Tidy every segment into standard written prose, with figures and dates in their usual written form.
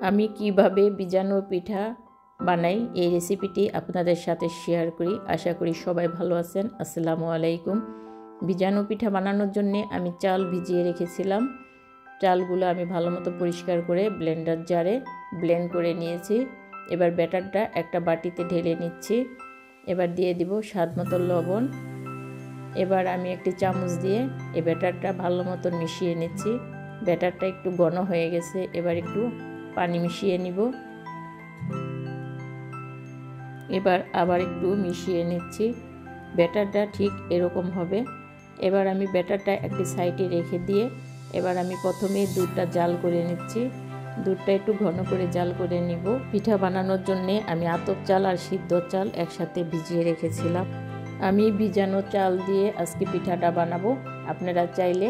আমি কিভাবে বীজাণু পিঠা বানাই এই রেসিপিটি আপনাদের সাথে শেয়ার করি। আশা করি সবাই ভালো আছেন। আসসালামু আলাইকুম। বীজাণু পিঠা বানানোর জন্য আমি চাল ভিজিয়ে রেখেছিলাম। চালগুলো আমি ভালো মতো পরিষ্কার করে ব্লেন্ডার জারে ব্লেন্ড করে নিয়েছি। এবার ব্যাটারটা একটা বাটিতে ঢেলে নিচ্ছি। এবার দিয়ে দিব স্বাদ মতো লবণ। এবার আমি একটি চামচ দিয়ে এই ব্যাটারটা ভালো মতো মিশিয়ে নিচ্ছি। ব্যাটারটা একটু ঘন হয়ে গেছে, এবার একটু পানি মিশিয়ে নিব। এবার আবার একটু মিশিয়ে নিচ্ছি। ব্যাটারটা ঠিক এরকম হবে। এবার আমি ব্যাটারটা একটি সাইডে রেখে দিয়ে এবার আমি প্রথমে দুধটা জাল করে নিচ্ছি। দুধটা একটু ঘন করে জাল করে নিব। পিঠা বানানোর জন্যে আমি আতপ চাল আর সিদ্ধ চাল একসাথে ভিজিয়ে রেখেছিলাম। আমি ভিজানো চাল দিয়ে আজকে পিঠাটা বানাবো। আপনারা চাইলে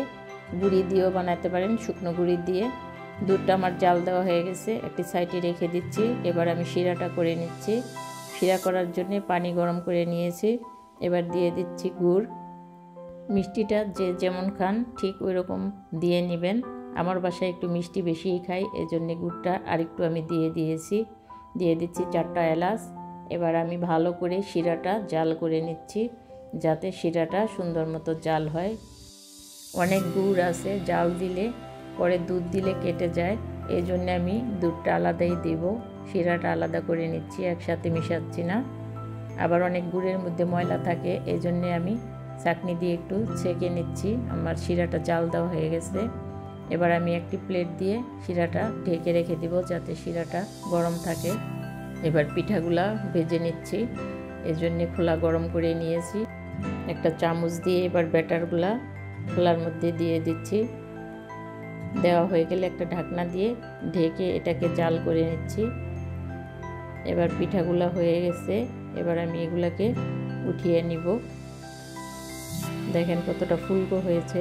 গুঁড়ি দিয়েও বানাতে পারেন, শুকনো গুঁড়ি দিয়ে। দুধটা আমার জাল দেওয়া হয়ে গেছে, একটি সাইডে রেখে দিচ্ছি। এবার আমি শিরাটা করে নিচ্ছি। শিরা করার জন্য পানি গরম করে নিয়েছি। এবার দিয়ে দিচ্ছি গুড়। মিষ্টিটা যে যেমন খান ঠিক ওই রকম দিয়ে নেবেন। আমার বাসায় একটু মিষ্টি বেশিই খাই, এজন্য গুড়টা আরেকটু আমি দিয়ে দিয়েছি। দিয়ে দিচ্ছি 4টা এলাচ। এবার আমি ভালো করে শিরাটা জাল করে নিচ্ছি, যাতে শিরাটা সুন্দর মতো জাল হয়। অনেক গুড় আছে, জাল দিলে পরে দুধ দিলে কেটে যায়, এই জন্য আমি দুধটা আলাদাই দেব। শিরাটা আলাদা করে নিচ্ছি, একসাথে মিশাচ্ছি না। আবার অনেক গুড়ের মধ্যে ময়লা থাকে, এই জন্যে আমি চাকনি দিয়ে একটু ছেঁকে নিচ্ছি। আমার শিরাটা জাল দেওয়া হয়ে গেছে। এবার আমি একটি প্লেট দিয়ে শিরাটা ঢেকে রেখে দিব, যাতে শিরাটা গরম থাকে। এবার পিঠাগুলা ভেজে নিচ্ছি, এই জন্যে খোলা গরম করে নিয়েছি। একটা চামচ দিয়ে এবার ব্যাটারগুলা খোলার মধ্যে দিয়ে দিচ্ছি। দেওয়া হয়ে গেলে একটা ঢাকনা দিয়ে ঢেকে এটাকে জাল করে নিচ্ছি। এবার পিঠাগুলা হয়ে গেছে, এবার আমি এগুলাকে উঠিয়ে নিব। দেখেন কতটা ফুলকো হয়েছে,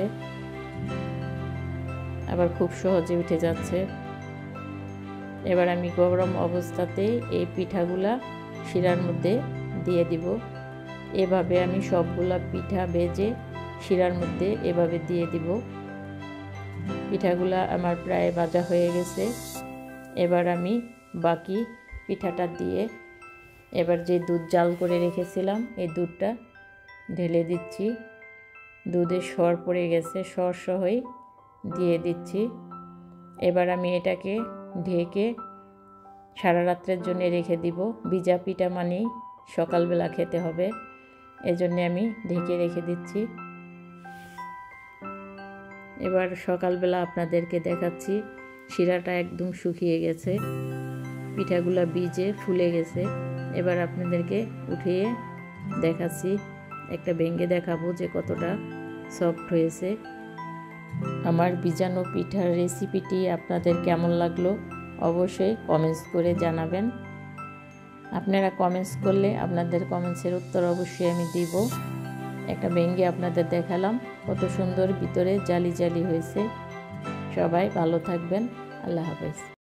আবার খুব সহজে উঠে যাচ্ছে। এবার আমি গরম অবস্থাতেই এই পিঠাগুলা শিরার মধ্যে দিয়ে দিব। এভাবে আমি সবগুলা পিঠা ভেজে শিরার মধ্যে এভাবে দিয়ে দিব। পিঠাগুলা আমার প্রায় ভাজা হয়ে গেছে। এবার আমি বাকি পিঠাটা দিয়ে এবার যে দুধ জাল করে রেখেছিলাম এই দুধটা ঢেলে দিচ্ছি। দুধের সর পড়ে গেছে, সর সহই দিয়ে দিচ্ছি। এবার আমি এটাকে ঢেকে সারা রাত্রের জন্য রেখে দিব। ভিজা পিঠা মানেই সকালবেলা খেতে হবে, এজন্য আমি ঢেকে রেখে দিচ্ছি। এবার সকালবেলা আপনাদেরকে দেখাচ্ছি, শিরাটা একদম শুকিয়ে গেছে, পিঠাগুলা ভিজে ফুলে গেছে। এবার আপনাদেরকে উঠিয়ে দেখাচ্ছি, একটা ভেঙে দেখাবো যে কতটা সফট হয়েছে। আমার বীজাণু পিঠার রেসিপিটি আপনাদের কেমন লাগলো অবশ্যই কমেন্টস করে জানাবেন। আপনারা কমেন্টস করলে আপনাদের কমেন্টসের উত্তর অবশ্যই আমি দিব। একটা ভেঙে আপনাদের দেখালাম, কত সুন্দর ভিতরে জালি জালি হয়েছে। সবাই ভালো থাকবেন। আল্লাহ হাফেজ।